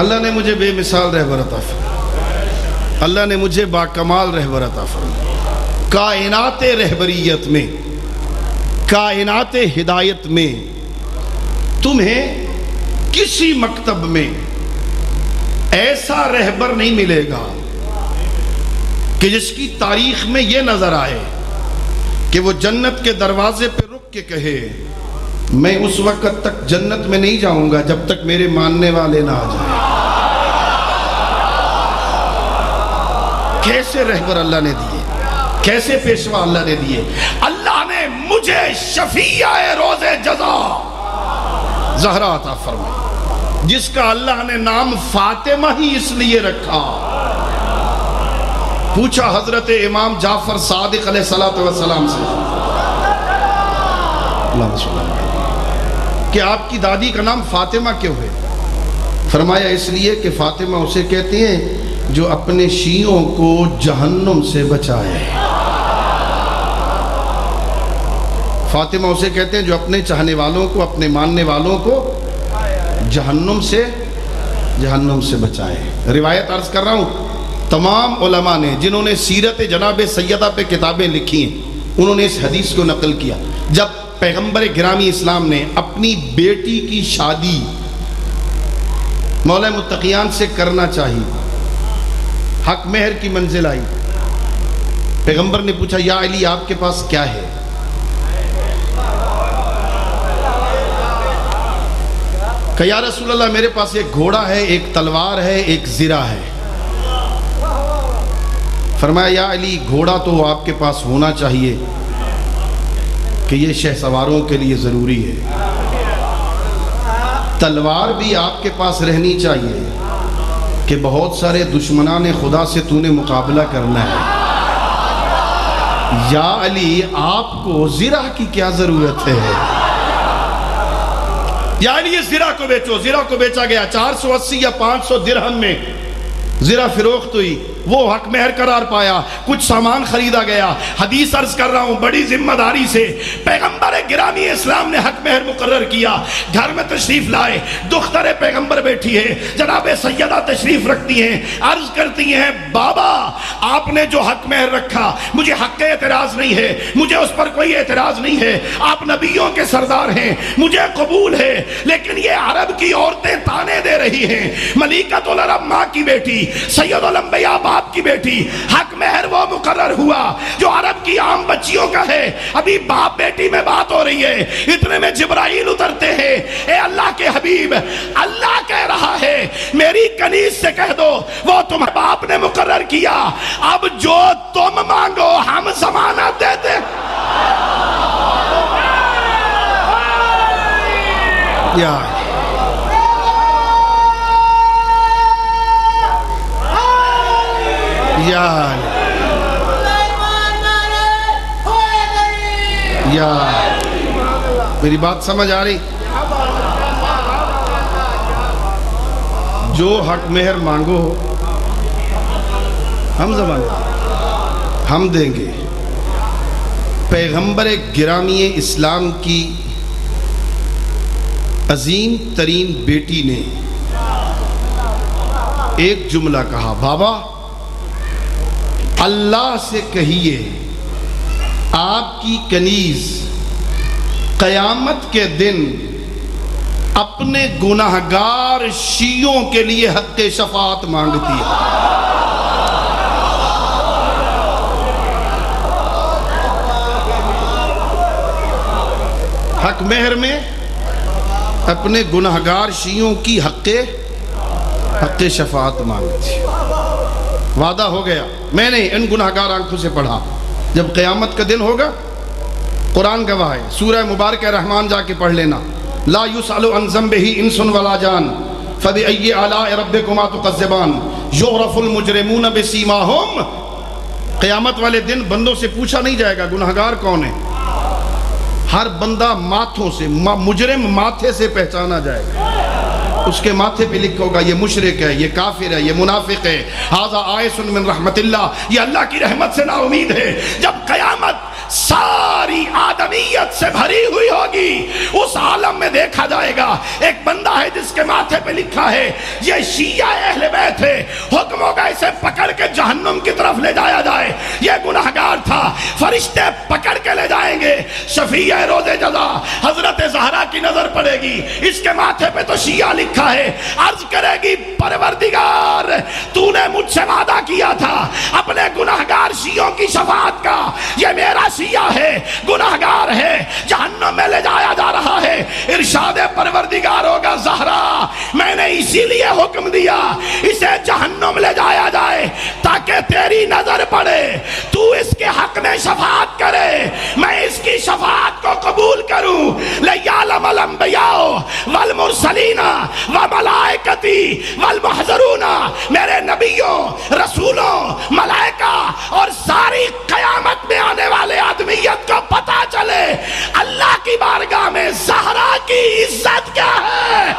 اللہ نے مجھے بے مثال رہبر عطا فرمایا، اللہ نے مجھے باکمال رہبر عطا فرمایا۔ کائنات رہبریت میں، کائنات ہدایت میں تمہیں کسی مکتب میں ایسا رہبر نہیں ملے گا کہ جس کی تاریخ میں یہ نظر آئے کہ وہ جنت کے دروازے پہ رک کے کہے میں اس وقت تک جنت میں نہیں جاؤں گا جب تک میرے ماننے والے نہ آ جائیں۔ کیسے رہبر اللہ نے دیے، کیسے پیشوا اللہ نے دیے۔ اللہ نے مجھے شفیع روز جزا زہرا عطا فرمائی، جس کا اللہ نے نام فاطمہ ہی اس لیے رکھا۔ پوچھا حضرت امام جعفر صادق علیہ السلام سے کہ آپ کی دادی کا نام فاطمہ کیوں ہے؟ فرمایا اس لیے کہ فاطمہ اسے کہتے ہیں جو اپنے شیعوں کو جہنم سے بچائے۔ فاطمہ اسے کہتے ہیں جو اپنے چاہنے والوں کو، اپنے ماننے والوں کو جہنم سے بچائے۔ روایت عرض کر رہا ہوں، تمام علماء نے جنہوں نے سیرت جناب سیدہ پہ کتابیں لکھی ہیں انہوں نے اس حدیث کو نقل کیا۔ جب پیغمبر گرامی اسلام نے اپنی بیٹی کی شادی مولا متقیان سے کرنا چاہی، حق مہر کی منزل آئی، پیغمبر نے پوچھا یا علی آپ کے پاس کیا ہے؟ کہ یا رسول اللہ میرے پاس ایک گھوڑا ہے، ایک تلوار ہے، ایک زرہ ہے۔ فرمایا یا علی گھوڑا تو آپ کے پاس ہونا چاہیے کہ یہ شہ سواروں کے لیے ضروری ہے، تلوار بھی آپ کے پاس رہنی چاہیے کہ بہت سارے دشمنان خدا سے تو نے مقابلہ کرنا ہے۔ یا علی آپ کو زرہ کی کیا ضرورت ہے؟ یا علی یہ زرہ کو بیچو۔ زرہ کو بیچا گیا 480 یا 500 درہم میں زرہ فروخت ہوئی، وہ حق مہر قرار پایا، کچھ سامان خریدا گیا۔ حدیث عرض کر رہا ہوں بڑی ذمہ داری سے، پیغمبر گرامی اسلام نے حق مہر مقرر کیا، گھر میں تشریف لائے، دختر پیغمبر بیٹھی ہے، جناب سیدہ تشریف رکھتی ہیں، عرض کرتی ہیں بابا آپ نے جو حق مہر رکھا مجھے حق اعتراض نہیں ہے، مجھے اس پر کوئی اعتراض نہیں ہے، آپ نبیوں کے سردار ہیں، مجھے قبول ہے، لیکن یہ عرب کی عورتیں تانے دے رہی ہیں، ملیکۃ العرب ماں کی بیٹی، سید الانبیاء باپ کی بیٹی، حق مہر وہ مقرر ہوا جو عرب کی عام بچیوں کا ہے، ابھی باپ بیٹی میں بات ہو رہی ہے، اتنے میں جبرائیل اترتے ہیں، اے اللہ کے حبیب اللہ کہہ رہا ہے میری کنیز سے کہہ دو وہ تمہارے باپ نے مقرر کیا، اب جو تم مانگو ہم ضمانت دیتے۔ یا میری بات سمجھ آ رہی؟ جو حق مہر مانگو ہم زمانے ہم دیں گے۔ پیغمبر گرامی اسلام کی عظیم ترین بیٹی نے ایک جملہ کہا، بابا اللہ سے کہیے آپ کی کنیز قیامت کے دن اپنے گناہگار شیعوں کے لیے حق شفاعت مانگتی ہے۔ حق مہر میں اپنے گناہگار شیعوں کی حق شفاعت مانگتی ہے۔ وعدہ ہو گیا، میں نے ان گناہگار آنکھوں سے پڑھا، جب قیامت کا دن ہوگا قرآن گواہ ہے، سورہ مبارکہ رحمان جا کے پڑھ لینا، لا یسأل عن ذنبہ انس ولا جان فبأی آلاء ربکما تکذبان یعرف المجرمون بسیماہم۔ قیامت والے دن بندوں سے پوچھا نہیں جائے گا گناہگار کون ہے، ہر بندہ ماتھوں سے، مجرم ماتھے سے پہچانا جائے گا، اس کے ماتھے پہ لکھا ہوگا یہ مشرک ہے، یہ کافر ہے، یہ منافق ہے، ھذا آئس من رحمت اللہ، یہ اللہ کی رحمت سے نا امید ہے۔ جب قیامت ساری آدمیت سے بھری ہوئی ہوگی. اس عالم میں دیکھا جائے گا ایک بندہ ہے جس کے ماتھے پہ لکھا ہے یہ شیعہ اہل بیت ہے, حکم ہوگا اسے پکڑ کے جہنم کی طرف لے جایا جائے, یہ گناہگار تھا, فرشتے پکڑ کے لے جائیں گے. شفیع روز جزا حضرت زہرا کی نظر پڑے گی, اس کے ماتھے پہ تو شیعہ لکھا ہے, عرض کرے گی پروردگار تو نے مجھ سے وعدہ کیا تھا اپنے گناہگار شیعوں کی شفاعت کا, یہ میرا شیعہ ہے, گناہگار ہے, جہنم میں لے جایا جا رہا ہے. ارشاد پروردگار ہوگا زہرا میں نے اسی لیے حکم دیا اسے جہنم لے جایا جائے تاکہ تیری نظر پڑے, تو اس کے حق میں شفاعت کرے, میں اس کی شفاعت کو قبول کروں. لیعلم الانبیاء والمرسلین وملائکتی والمحضرون, میرے نبیوں, رسولوں, ملائکہ اور ساری قیامت میں آنے والے آدمیت کو پتہ چلے اللہ کی بارگاہ میں زہرا کی عزت کیا ہے.